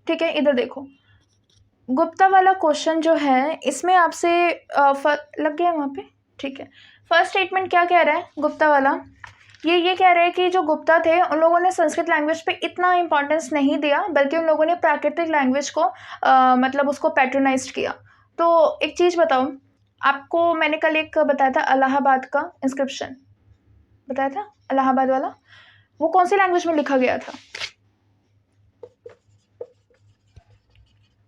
ठीक है, इधर देखो, गुप्ता वाला क्वेश्चन जो है इसमें आपसे लग गया वहाँ पे, ठीक है। फर्स्ट स्टेटमेंट क्या कह रहा है गुप्ता वाला, ये कह रहे हैं कि जो गुप्ता थे उन लोगों ने संस्कृत लैंग्वेज पे इतना इम्पोर्टेंस नहीं दिया, बल्कि उन लोगों ने प्राकृतिक लैंग्वेज को मतलब उसको पैट्रोनाइज किया। तो एक चीज़ बताओ, आपको मैंने कल एक बताया था इलाहाबाद का इंस्क्रिप्शन, बताया था इलाहाबाद वाला, वो कौन सी लैंग्वेज में लिखा गया था?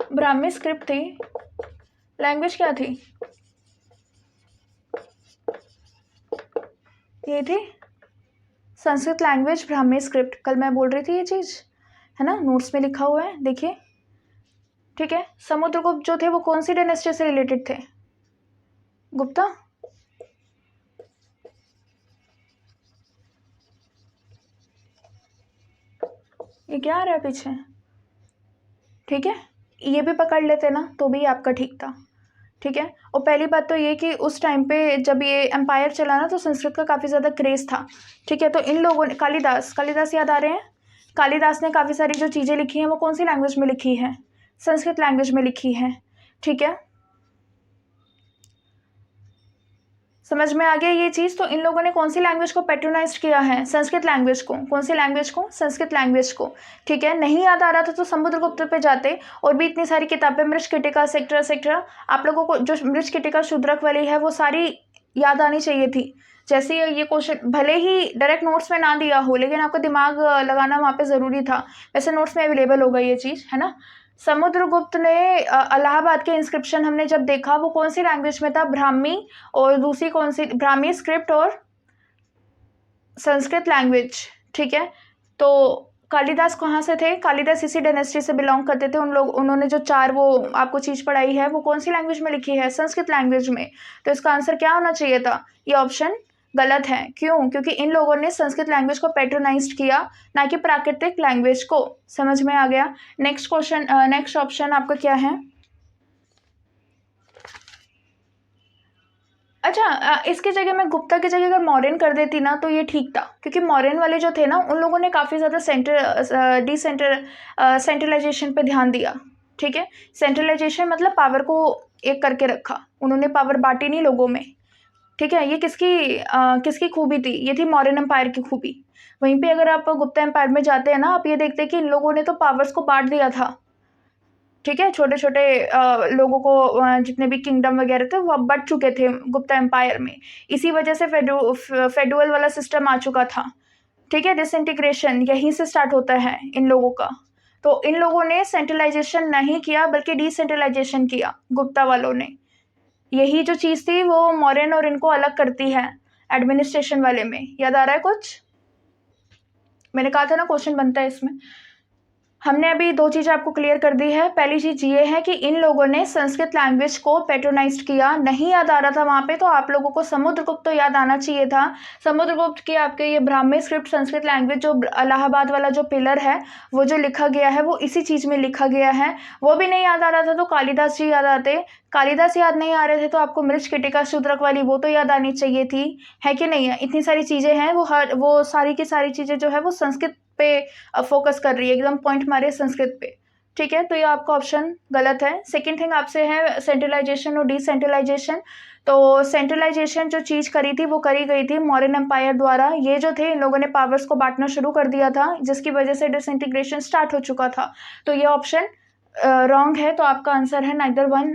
ब्राह्मी स्क्रिप्ट थी, लैंग्वेज क्या थी? ये थी संस्कृत लैंग्वेज, ब्राह्मी स्क्रिप्ट। कल मैं बोल रही थी ये चीज़, है ना, नोट्स में लिखा हुआ है, देखिए, ठीक है। समुद्रगुप्त जो थे वो कौन सी डायनेस्टी से रिलेटेड थे? गुप्ता, ये क्या आ रहा है पीछे? ठीक है, ये भी पकड़ लेते ना तो भी आपका ठीक था, ठीक है। और पहली बात तो ये कि उस टाइम पे जब ये एम्पायर चला ना तो संस्कृत का काफ़ी ज़्यादा क्रेज़ था, ठीक है। तो इन लोगों ने, कालिदास याद आ रहे हैं? कालिदास ने काफ़ी सारी जो चीज़ें लिखी हैं वो कौन सी लैंग्वेज में लिखी है? संस्कृत लैंग्वेज में लिखी है, ठीक है। समझ में आ गया ये चीज़? तो इन लोगों ने कौन सी लैंग्वेज को पैट्रोनाइज किया है? संस्कृत लैंग्वेज को। कौन सी लैंग्वेज को? संस्कृत लैंग्वेज को, ठीक है। नहीं याद आ रहा था तो समुद्रगुप्त पे जाते, और भी इतनी सारी किताबें, मृच्छकटिका सेक्टर सेक्टर, आप लोगों को जो मृच्छकटिका शूद्रक वाली है वो सारी याद आनी चाहिए थी। जैसे ये क्वेश्चन भले ही डायरेक्ट नोट्स में ना दिया हो, लेकिन आपका दिमाग लगाना वहाँ पे ज़रूरी था। वैसे नोट्स में अवेलेबल होगा ये चीज़, है ना। समुद्रगुप्त ने इलाहाबाद के इंस्क्रिप्शन हमने जब देखा वो कौन सी लैंग्वेज में था? ब्राह्मी, और दूसरी कौन सी? ब्राह्मी स्क्रिप्ट और संस्कृत लैंग्वेज, ठीक है। तो कालिदास कहाँ से थे? कालिदास इसी डायनेस्टी से बिलोंग करते थे। उन्होंने जो 4 वो आपको चीज़ पढ़ाई है वो कौन सी लैंग्वेज में लिखी है? संस्कृत लैंग्वेज में। तो इसका आंसर क्या होना चाहिए था? ये ऑप्शन गलत है। क्यों? क्योंकि इन लोगों ने संस्कृत लैंग्वेज को पैट्रोनाइज्ड किया, ना कि प्राकृतिक लैंग्वेज को। समझ में आ गया? नेक्स्ट क्वेश्चन, नेक्स्ट ऑप्शन आपका क्या है? अच्छा, इसकी जगह मैं गुप्ता की जगह अगर मौर्यन कर देती ना तो ये ठीक था, क्योंकि मौर्यन वाले जो थे ना उन लोगों ने काफ़ी ज़्यादा सेंट्रलाइजेशन पे ध्यान दिया, ठीक है। सेंट्रलाइजेशन मतलब पावर को एक करके रखा, उन्होंने पावर बांटी नहीं लोगों में, ठीक है। ये किसकी खूबी थी? ये थी मौर्यन एम्पायर की खूबी। वहीं पे अगर आप गुप्ता एम्पायर में जाते हैं ना, आप ये देखते हैं कि इन लोगों ने तो पावर्स को बांट दिया था, ठीक है। छोटे छोटे लोगों को जितने भी किंगडम वगैरह थे वो अब बढ़ चुके थे गुप्ता एम्पायर में। इसी वजह से फेडुअल वाला सिस्टम आ चुका था, ठीक है। डिसइंटीग्रेशन यहीं से स्टार्ट होता है इन लोगों का। तो इन लोगों ने सेंट्रलाइजेशन नहीं किया बल्कि डिसेंट्रलाइजेशन किया गुप्ता वालों ने। यही जो चीज़ थी वो मौर्यन और इनको अलग करती है एडमिनिस्ट्रेशन वाले में। याद आ रहा है कुछ? मैंने कहा था ना क्वेश्चन बनता है इसमें। हमने अभी 2 चीज़ें आपको क्लियर कर दी है। पहली चीज़ ये है कि इन लोगों ने संस्कृत लैंग्वेज को पैट्रोनाइज किया। नहीं याद आ रहा था वहाँ पे तो आप लोगों को समुद्रगुप्त तो याद आना चाहिए था। समुद्रगुप्त की आपके ये ब्राह्मी स्क्रिप्ट संस्कृत लैंग्वेज जो इलाहाबाद वाला जो पिलर है वो जो लिखा गया है वो इसी चीज़ में लिखा गया है। वो भी नहीं याद आ रहा था तो कालिदास जी याद आते। कालिदास याद नहीं आ रहे थे तो आपको मृच्छकटिका शूद्रक वाली वो तो याद आनी चाहिए थी, है कि नहीं है? इतनी सारी चीज़ें हैं, वो सारी की सारी चीज़ें जो है वो संस्कृत पे फोकस कर रही है, एकदम पॉइंट मारे संस्कृत पे, ठीक है। तो ये आपका ऑप्शन गलत है। सेकंड थिंग आपसे है सेंट्रलाइजेशन और डिसेंट्रलाइजेशन। तो सेंट्रलाइजेशन जो चीज़ करी थी वो करी गई थी मौर्यन एम्पायर द्वारा। ये जो थे इन लोगों ने पावर्स को बांटना शुरू कर दिया था, जिसकी वजह से डिसइंटीग्रेशन स्टार्ट हो चुका था। तो ये ऑप्शन रॉन्ग है। तो आपका आंसर है नाइदर वन